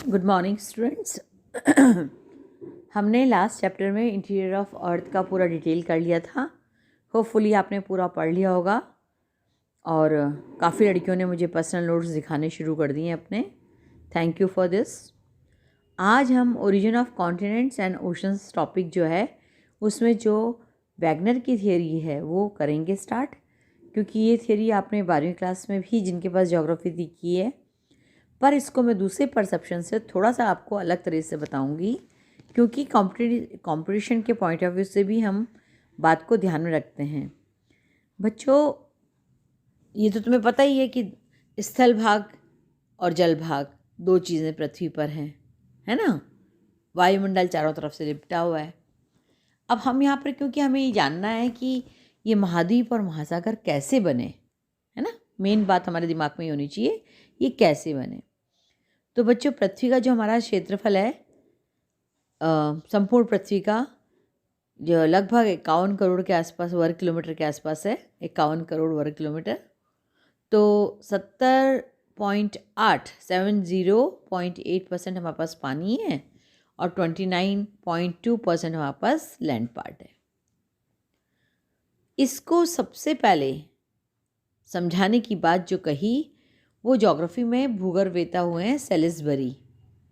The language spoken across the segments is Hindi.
Good morning students. हमने लास्ट चैप्टर में इंटीरियर ऑफ अर्थ का पूरा डिटेल कर लिया था। होपफुली आपने पूरा पढ़ लिया होगा और काफ़ी लड़कियों ने मुझे पर्सनल नोट्स दिखाने शुरू कर दिए अपने। Thank you for this. आज हम origin of continents and oceans topic जो है उसमें जो वैगनर की थियरी है वो करेंगे स्टार्ट, क्योंकि ये थियरी आपने 12वीं क्लास में भी जिनके पास ज्योग्राफी थी की है, पर इसको मैं दूसरे परसेप्शन से थोड़ा सा आपको अलग तरह से बताऊंगी, क्योंकि कंपटीशन के पॉइंट ऑफ व्यू से भी हम बात को ध्यान में रखते हैं। बच्चों, ये तो तुम्हें पता ही है कि स्थल भाग और जल भाग दो चीज़ें पृथ्वी पर हैं, है ना। वायुमंडल चारों तरफ से लिपटा हुआ है। अब हम यहाँ पर, क्योंकि हमें ये जानना है कि ये महाद्वीप और महासागर कैसे बने, है ना, मेन बात हमारे दिमाग में ही होनी चाहिए, ये कैसे बने। तो बच्चों, पृथ्वी का जो हमारा क्षेत्रफल है, संपूर्ण पृथ्वी का जो लगभग 51 करोड़ के आसपास वर्ग किलोमीटर के आसपास है, 51 करोड़ वर्ग किलोमीटर। तो 70.8% हमारे पास पानी है और 29.2% हमारे पास लैंड पार्ट है। इसको सबसे पहले समझाने की बात जो कही वो ज्योग्राफी में भूगर्भवेत्ता हुए हैं सेलिसबरी।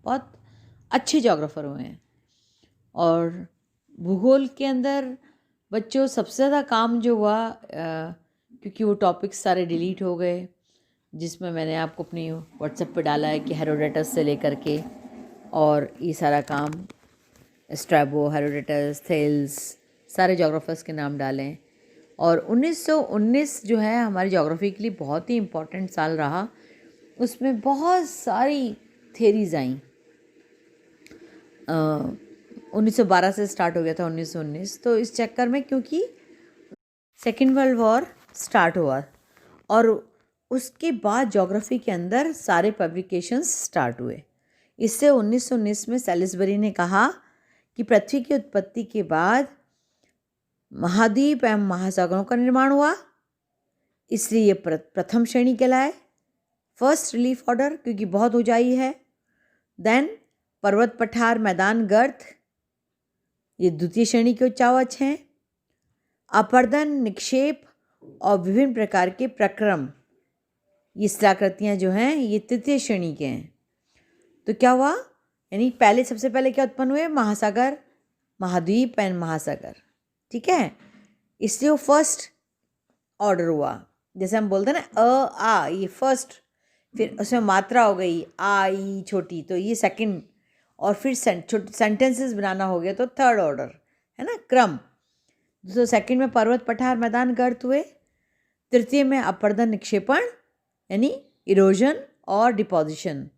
बहुत अच्छे ज्योग्राफर हुए हैं। और भूगोल के अंदर बच्चों सबसे ज़्यादा काम जो हुआ, क्योंकि वो टॉपिक्स सारे डिलीट हो गए, जिसमें मैंने आपको अपनी व्हाट्सएप पे डाला है कि हेरोडेटस से लेकर के और ये सारा काम, स्ट्रैबो, हेरोडेटस, थेल्स, सारे ज्योग्राफर्स के नाम डालें। और 1919 जो है हमारी ज्योग्राफी के लिए बहुत ही इम्पोर्टेंट साल रहा। उसमें बहुत सारी थेरीज आई। 1912 से स्टार्ट हो गया था 1919। तो इस चक्कर में, क्योंकि सेकेंड वर्ल्ड वॉर स्टार्ट हुआ और उसके बाद ज्योग्राफी के अंदर सारे पब्लिकेशंस स्टार्ट हुए। इससे 1919 में सेलिसबरी ने कहा कि पृथ्वी की उत्पत्ति के बाद महाद्वीप एवं महासागरों का निर्माण हुआ, इसलिए ये प्रथम श्रेणी कहलाए, फर्स्ट रिलीफ ऑर्डर, क्योंकि बहुत ऊंचाई है। देन पर्वत, पठार, मैदान, गर्त, ये द्वितीय श्रेणी के उच्चावच हैं। अपर्दन, निक्षेप और विभिन्न प्रकार के प्रक्रम, ये स्थलाकृतियाँ जो हैं ये तृतीय श्रेणी के हैं। तो क्या हुआ, यानी पहले सबसे पहले क्या उत्पन्न हुए, महासागर, महाद्वीप एंड महासागर, ठीक है। इसलिए वो फर्स्ट ऑर्डर हुआ। जैसे हम बोलते हैं ना आ, ये फर्स्ट, फिर उसमें मात्रा हो गई आ ई छोटी, तो ये सेकंड, और फिर सेंटेंसेस बनाना हो गया तो थर्ड ऑर्डर, है ना, क्रम। तो सेकंड में पर्वत, पठार, मैदान, गर्त हुए। तृतीय में अपर्दन, निक्षेपण, यानी इरोजन और डिपोजिशन।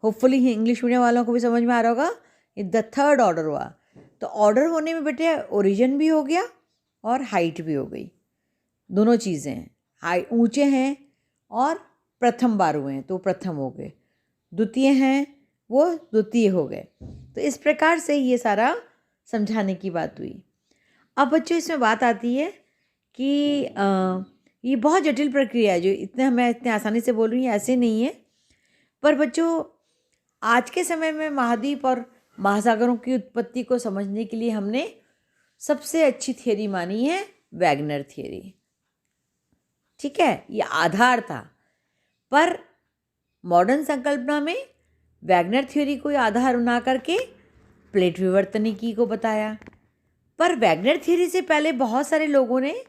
होपफुली इंग्लिश मीडियम वालों को भी समझ में आ रहा होगा, ये द थर्ड ऑर्डर हुआ। तो ऑर्डर होने में बेटे ओरिजिन भी हो गया और हाइट भी हो गई, दोनों चीज़ें हैं। हाई ऊंचे हैं और प्रथम बार हुए हैं तो प्रथम हो गए, द्वितीय हैं वो द्वितीय हो गए। तो इस प्रकार से ये सारा समझाने की बात हुई। अब बच्चों, इसमें बात आती है कि ये बहुत जटिल प्रक्रिया है, जो मैं इतने आसानी से बोल रही हूँ ऐसे नहीं है। पर बच्चों, आज के समय में महाद्वीप और महासागरों की उत्पत्ति को समझने के लिए हमने सबसे अच्छी थियरी मानी है वैगनर थियरी, ठीक है। ये आधार था, पर मॉडर्न संकल्पना में वैगनर थ्योरी को आधार बना करके प्लेट विवर्तनिकी को बताया। पर वैगनर थ्योरी से पहले बहुत सारे लोगों ने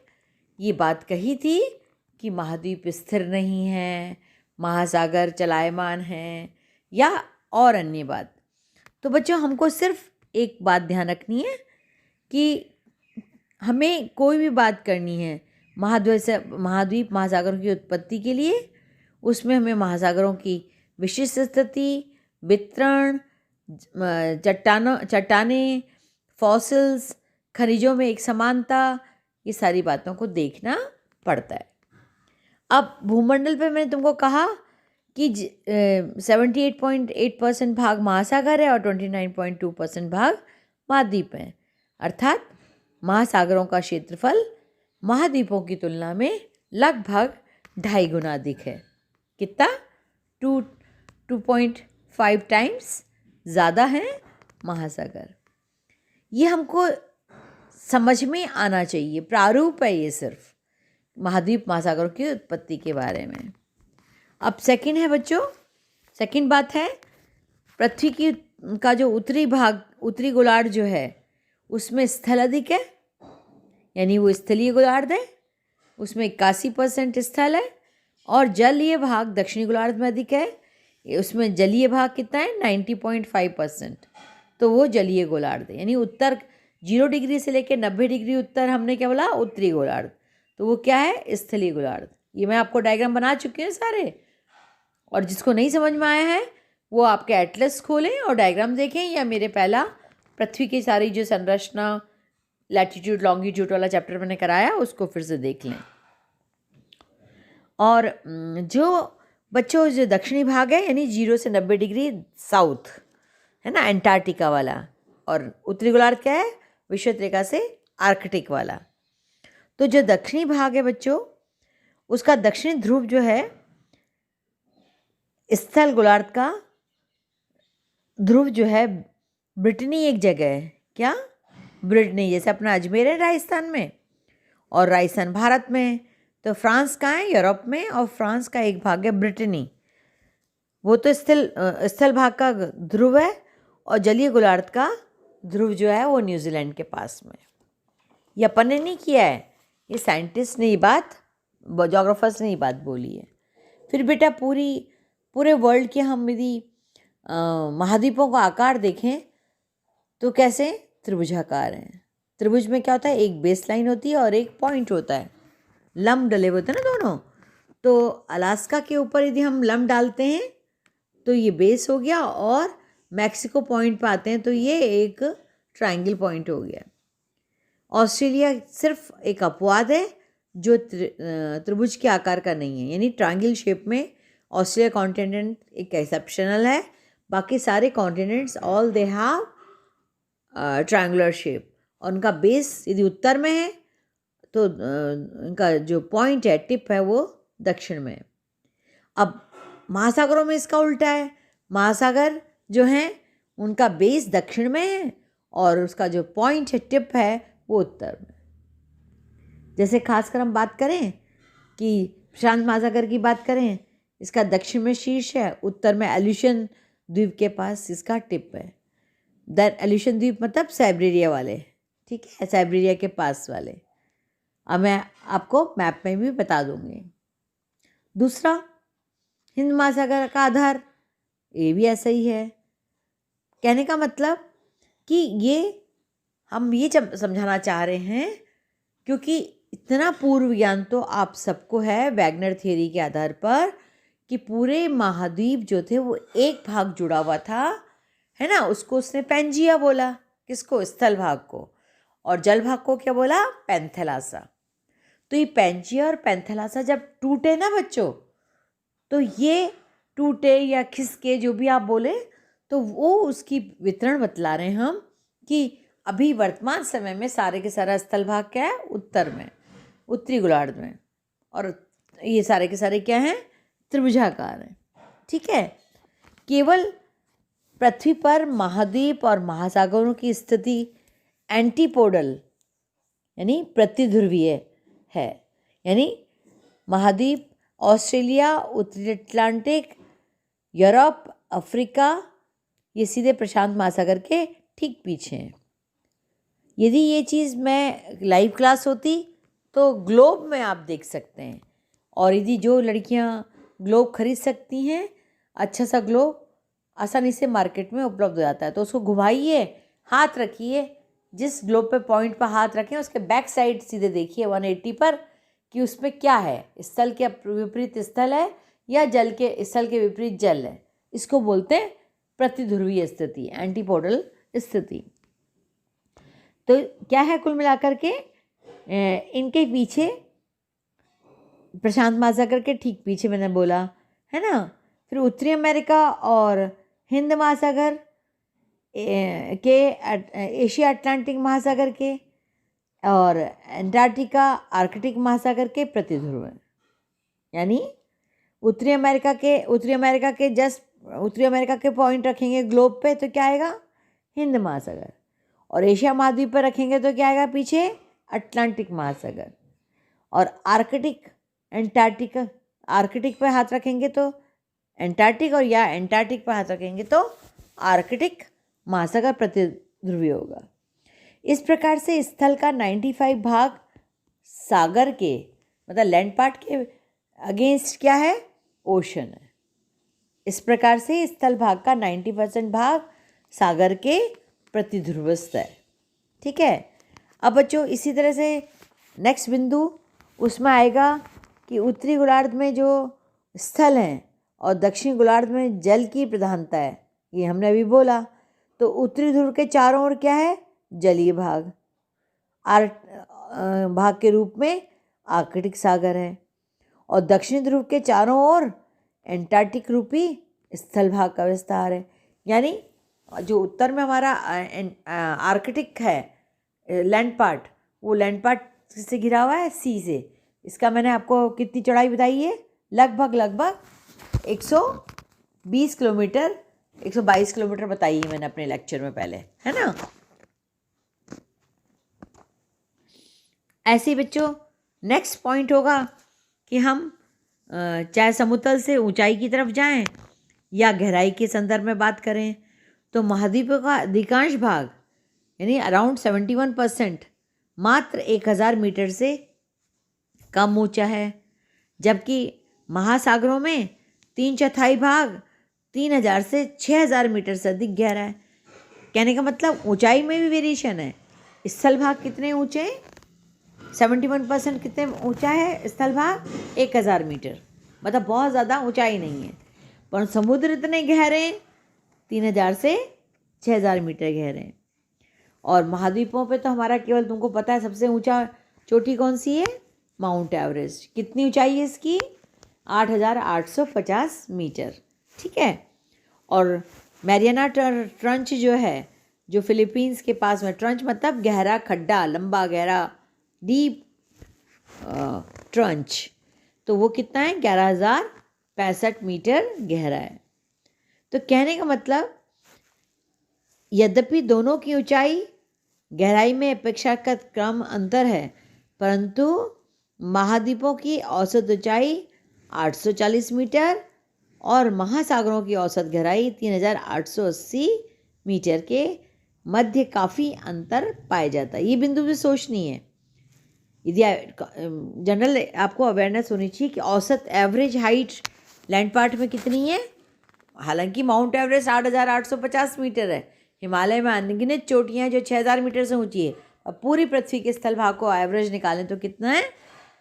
ये बात कही थी कि महाद्वीप स्थिर नहीं है, महासागर चलायमान हैं, या और अन्य बात। तो बच्चों, हमको सिर्फ एक बात ध्यान रखनी है कि हमें कोई भी बात करनी है महाद्वीप महासागरों की उत्पत्ति के लिए, उसमें हमें महासागरों की विशिष्ट स्थिति, वितरण, चट्टानें, फॉसिल्स, खनिजों में एक समानता, ये सारी बातों को देखना पड़ता है। अब भूमंडल पे मैंने तुमको कहा कि 78.8% भाग महासागर है और 29.2% भाग महाद्वीप है। अर्थात महासागरों का क्षेत्रफल महाद्वीपों की तुलना में लगभग 2.5 गुना अधिक है। कितना? 2.5 5 टाइम्स ज़्यादा हैं महासागर। ये हमको समझ में आना चाहिए, प्रारूप है ये सिर्फ महाद्वीप महासागरों की उत्पत्ति के बारे में। अब सेकंड है बच्चों, सेकंड बात है पृथ्वी की का जो उत्तरी भाग, उत्तरी गोलार्ध जो है उसमें स्थल अधिक है, यानी वो स्थलीय गोलार्ध है, उसमें 81% स्थल है। और जलीय भाग दक्षिणी गोलार्ध में अधिक है, उसमें जलीय भाग कितना है 90.5%, तो वो जलीय गोलार्ध है। यानी उत्तर 0 डिग्री से लेकर 90 डिग्री उत्तर हमने क्या बोला, उत्तरी गोलार्ध, तो वो क्या है, स्थलीय गोलार्ध। ये मैं आपको डायग्राम बना चुकी हूँ सारे, और जिसको नहीं समझ में आया है वो आपके एटलस खोलें और डायग्राम देखें, या मेरे पहला पृथ्वी की सारी जो संरचना लैटिट्यूड लॉन्गिट्यूड वाला चैप्टर मैंने कराया उसको फिर से देख लें। और जो बच्चों जो दक्षिणी भाग है यानी 0 से 90 डिग्री साउथ है ना, अंटार्कटिका वाला, और उत्तरी गोलार्ध क्या है, विषुवत रेखा से आर्कटिक वाला। तो जो दक्षिणी भाग है बच्चों, उसका दक्षिणी ध्रुव जो है स्थल गोलार्ध का ध्रुव जो है ब्रिटनी एक जगह है, क्या, ब्रिटनी, जैसे अपना अजमेर है राजस्थान में और राजस्थान भारत में है, तो फ्रांस कहाँ है, यूरोप में, और फ्रांस का एक भाग है ब्रिटनी, वो तो स्थल भाग का ध्रुव है, और जलीय गोलार्ध का ध्रुव जो है वो न्यूजीलैंड के पास में। ये अपन ने नहीं किया है, ये साइंटिस्ट ने ये बात, जोग्राफर्स ने ये बात बोली है। फिर बेटा पूरे वर्ल्ड के हम यदि महाद्वीपों का आकार देखें तो कैसे, त्रिभुजाकार हैं। त्रिभुज में क्या होता है, एक बेस लाइन होती है और एक पॉइंट होता है, लम्ब डले होते हैं ना दोनों। तो अलास्का के ऊपर यदि हम लम्ब डालते हैं तो ये बेस हो गया, और मैक्सिको पॉइंट पे आते हैं तो ये एक ट्रायंगल पॉइंट हो गया। ऑस्ट्रेलिया सिर्फ एक अपवाद है जो त्रिभुज के आकार का नहीं है, यानी ट्रायंगल शेप में ऑस्ट्रेलिया कॉन्टिनेंट एक एक्सेप्शनल है, बाकी सारे continents all they have triangular shape, और उनका बेस यदि उत्तर में है तो उनका जो पॉइंट है, टिप है, वो दक्षिण में है। अब महासागरों में इसका उल्टा है, महासागर जो हैं उनका बेस दक्षिण में है और उसका जो पॉइंट है, टिप है, वो उत्तर में। जैसे खासकर हम बात करें कि प्रशांत महासागर की बात करें, इसका दक्षिण में शीर्ष है, उत्तर में एल्यूशन द्वीप के पास इसका टिप है। दैट एल्यूशन द्वीप मतलब साइबेरिया वाले, ठीक है, साइबेरिया के पास वाले। अब मैं आपको मैप में भी बता दूंगी। दूसरा, हिंद महासागर का आधार, ये भी ऐसा ही है। कहने का मतलब कि ये हम ये समझाना चाह रहे हैं, क्योंकि इतना पूर्व ज्ञान तो आप सबको है वैगनर थियरी के आधार पर, कि पूरे महाद्वीप जो थे वो एक भाग जुड़ा हुआ था, है ना, उसको उसने पेंजिया बोला, किसको, स्थल भाग को, और जल भाग को क्या बोला, पैंथेलासा। तो ये पेंजिया और पैंथेलासा जब टूटे ना बच्चों, तो ये टूटे या खिसके जो भी आप बोले, तो वो उसकी वितरण बतला रहे हैं हम, कि अभी वर्तमान समय में सारे के सारा स्थल भाग क्या है, उत्तर में, उत्तरी गोलार्ध में, और ये सारे के सारे क्या हैं, त्रिभुजाकार हैं, ठीक है। केवल पृथ्वी पर महाद्वीप और महासागरों की स्थिति एंटीपोडल यानी प्रतिध्रुवीय है, यानी महाद्वीप ऑस्ट्रेलिया, उत्तरी अटलांटिक, यूरोप, अफ्रीका, ये सीधे प्रशांत महासागर के ठीक पीछे हैं। यदि ये चीज़ मैं लाइव क्लास होती तो ग्लोब में आप देख सकते हैं, और यदि जो लड़कियां ग्लोब खरीद सकती हैं, अच्छा सा ग्लोब आसानी से मार्केट में उपलब्ध हो जाता है, तो उसको घुमाइए, हाथ रखिए, जिस ग्लोब पे पॉइंट पर हाथ रखें उसके बैक साइड सीधे देखिए 180 पर कि उसमें क्या है, स्थल के विपरीत स्थल है या जल के स्थल के विपरीत जल है। इसको बोलते हैं प्रतिध्रुवीय स्थिति, एंटीपोडल स्थिति। तो क्या है कुल मिलाकर के, इनके पीछे प्रशांत महासागर के ठीक पीछे मैंने बोला है ना, फिर उत्तरी अमेरिका और हिंद महासागर के, एशिया अटलांटिक महासागर के, और अंटार्कटिका आर्कटिक महासागर के प्रतिध्रुव हैं। यानी उत्तरी अमेरिका के जस्ट उत्तरी अमेरिका के पॉइंट रखेंगे ग्लोब पे तो क्या आएगा, हिंद महासागर। और एशिया महाद्वीप पर रखेंगे तो क्या आएगा पीछे, अटलांटिक महासागर। और आर्कटिक एंटार्क्टिका, आर्कटिक पर हाथ रखेंगे तो एंटार्क्टिक, और या एंटार्क्टिक पर हाथ रखेंगे तो आर्कटिक महासागर प्रतिध्रुवीय होगा। इस प्रकार से स्थल का 95 भाग सागर के मतलब लैंड पार्ट के अगेंस्ट क्या है, ओशन है। इस प्रकार से स्थल भाग का 90% भाग सागर के प्रतिध्रुवस्थ है। ठीक है। अब बच्चों इसी तरह से नेक्स्ट बिंदु उसमें आएगा कि उत्तरी गोलार्ध में जो स्थल हैं और दक्षिणी गोलार्ध में जल की प्रधानता है, ये हमने अभी बोला। तो उत्तरी ध्रुव के चारों ओर क्या है, जलीय भाग, भाग के रूप में आर्कटिक सागर है। और दक्षिणी ध्रुव के चारों ओर एंटार्क्टिक रूपी स्थल भाग का विस्तार है। यानी जो उत्तर में हमारा आर्कटिक है लैंड पार्ट, वो लैंड पार्ट से घिरा हुआ है सी से। इसका मैंने आपको कितनी चौड़ाई बताई है, लगभग 120 किलोमीटर, 122 किलोमीटर बताई है मैंने अपने लेक्चर में पहले, है ना। ऐसे ही बच्चों नेक्स्ट पॉइंट होगा कि हम चाहे समुतल से ऊंचाई की तरफ जाएं या गहराई के संदर्भ में बात करें तो महाद्वीपों का अधिकांश भाग यानी अराउंड 71% मात्र 1000 मीटर से कम ऊंचा है, जबकि महासागरों में 3/4 भाग 3000 से 6000 मीटर से अधिक गहरा है। कहने का मतलब ऊंचाई में भी वेरिएशन है। स्थल भाग कितने ऊंचे हैं, 71% कितने ऊंचा है स्थल भाग, 1000 मीटर, मतलब बहुत ज़्यादा ऊंचाई नहीं है। पर समुद्र इतने गहरे हैं, 3000 से 6000 मीटर गहरे हैं। और महाद्वीपों पे तो हमारा केवल तुमको पता है सबसे ऊंचा चोटी कौन सी है, माउंट एवरेस्ट। कितनी ऊंचाई है इसकी, 8850 मीटर। ठीक है। और मैरियाना ट्रंच जो है, जो फिलीपींस के पास में, ट्रंच मतलब गहरा खड्डा, लंबा गहरा डीप ट्रंच, तो वो कितना है, 11065 मीटर गहरा है। तो कहने का मतलब यद्यपि दोनों की ऊंचाई गहराई में अपेक्षाकृत कम अंतर है, परंतु महाद्वीपों की औसत ऊंचाई 840 मीटर और महासागरों की औसत गहराई 3880 मीटर के मध्य काफ़ी अंतर पाया जाता है। ये बिंदु भी सोचनी है। यदि जनरल आपको अवेयरनेस होनी चाहिए कि औसत एवरेज हाइट लैंड पार्ट में कितनी है। हालांकि माउंट एवरेस्ट 8850 मीटर है, हिमालय में अनगिनत चोटियाँ जो 6000 मीटर से ऊंची है, और पूरी पृथ्वी के स्थल भाग को एवरेज निकालें तो कितना है,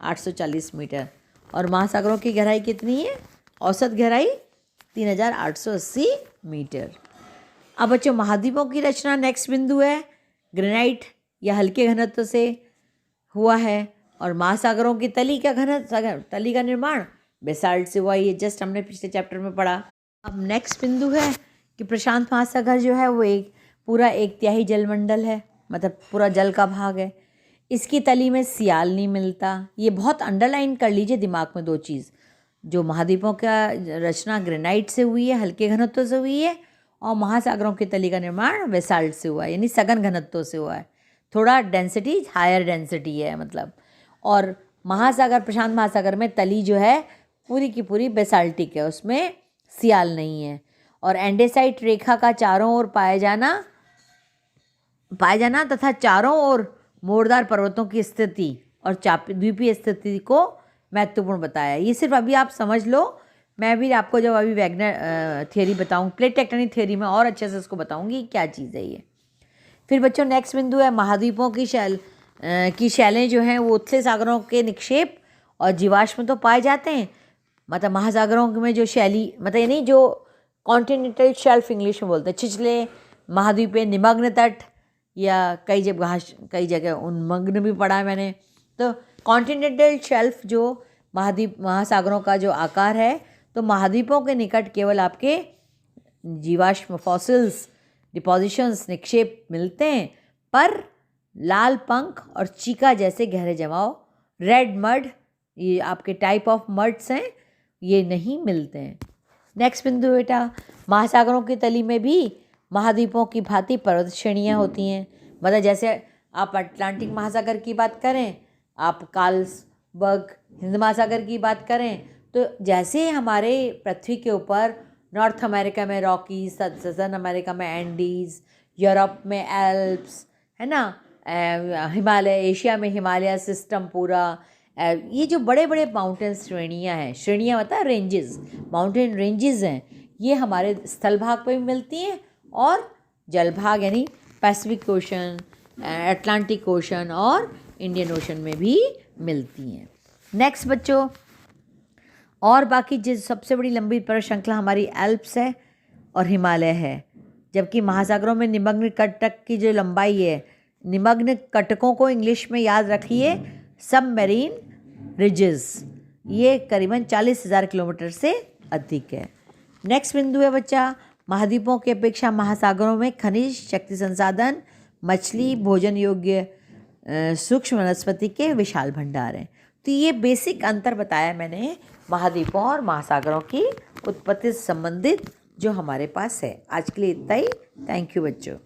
840 मीटर। और महासागरों की गहराई कितनी है, औसत गहराई 3880 मीटर। अब बच्चों महाद्वीपों की रचना नेक्स्ट बिंदु है, ग्रेनाइट या हल्के घनत्व से हुआ है। और महासागरों की तली का निर्माण बेसाल्ट से हुआ। ये जस्ट हमने पिछले चैप्टर में पढ़ा। अब नेक्स्ट बिंदु है कि प्रशांत महासागर जो है वो पूरा 1/3 जलमंडल है, मतलब पूरा जल का भाग है। इसकी तली में सियाल नहीं मिलता। ये बहुत अंडरलाइन कर लीजिए दिमाग में दो चीज़, जो महाद्वीपों का रचना ग्रेनाइट से हुई है, हल्के घनत्व से हुई है, और महासागरों की तली का निर्माण बेसाल्ट से हुआ है, यानी सघन घनत्व से हुआ है। थोड़ा डेंसिटी हायर डेंसिटी है मतलब। और महासागर, प्रशांत महासागर में तली जो है पूरी की पूरी बेसाल्टिक है, उसमें सियाल नहीं है। और एंडेसाइट रेखा का चारों ओर पाया जाना तथा चारों ओर मोरदार पर्वतों की स्थिति और द्वीपीय स्थिति को महत्वपूर्ण बताया। ये सिर्फ अभी आप समझ लो, मैं भी आपको जब अभी वैगनर थियरी बताऊँ, प्लेट टेक्टोनिक थियरी में और अच्छे से इसको बताऊँगी क्या चीज़ है ये। फिर बच्चों नेक्स्ट बिंदु है महाद्वीपों की शैलें जो हैं वो उथले सागरों के निक्षेप और जीवाश्म तो पाए जाते हैं। मतलब महासागरों में जो शैली, मतलब यानी जो कॉन्टिनेंटल शेल्फ इंग्लिश में बोलते हैं, छिछले महाद्वीपे, निमग्न तट, या कई जगह उन्मग्न भी पढ़ा है मैंने। तो कॉन्टिनेंटल शेल्फ जो महासागरों का जो आकार है, तो महाद्वीपों के निकट केवल आपके जीवाश्म फॉसिल्स डिपोजिशंस निक्षेप मिलते हैं, पर लाल पंख और चीका जैसे गहरे जमाव, रेड मड, ये आपके टाइप ऑफ मड्स हैं, ये नहीं मिलते हैं। नेक्स्ट बिंदु बेटा, महासागरों की तली में भी महाद्वीपों की भांति पर्वत श्रेणियाँ होती हैं। मतलब जैसे आप अटलांटिक महासागर की बात करें, आप कार्लसबर्ग हिंद महासागर की बात करें, तो जैसे हमारे पृथ्वी के ऊपर नॉर्थ अमेरिका में रॉकीज, सदर्न अमेरिका में एंडीज़, यूरोप में एल्प्स, है ना, हिमालय, एशिया में हिमालय सिस्टम पूरा, ये जो बड़े बड़े माउंटेन श्रेणियाँ हैं, श्रेणियाँ मतलब रेंजेस, माउंटेन रेंजेस हैं, ये हमारे स्थल भाग पर भी मिलती हैं और जल भाग यानी पैसिफिक ओशन, अटलांटिक ओशन और इंडियन ओशन में भी मिलती हैं। नेक्स्ट बच्चों, और बाकी जिस सबसे बड़ी लंबी पर्वत श्रृंखला हमारी एल्प्स है और हिमालय है, जबकि महासागरों में निमग्न कटक की जो लंबाई है, निमग्न कटकों को इंग्लिश में याद रखिए सबमरीन रिजेस, ये करीबन 40,000 किलोमीटर से अधिक है। नेक्स्ट बिंदु है बच्चा, महाद्वीपों की अपेक्षा महासागरों में खनिज, शक्ति संसाधन, मछली, भोजन योग्य सूक्ष्म वनस्पति के विशाल भंडार हैं। तो ये बेसिक अंतर बताया मैंने महाद्वीपों और महासागरों की उत्पत्ति से संबंधित जो हमारे पास है। आज के लिए इतना ही। थैंक यू बच्चों।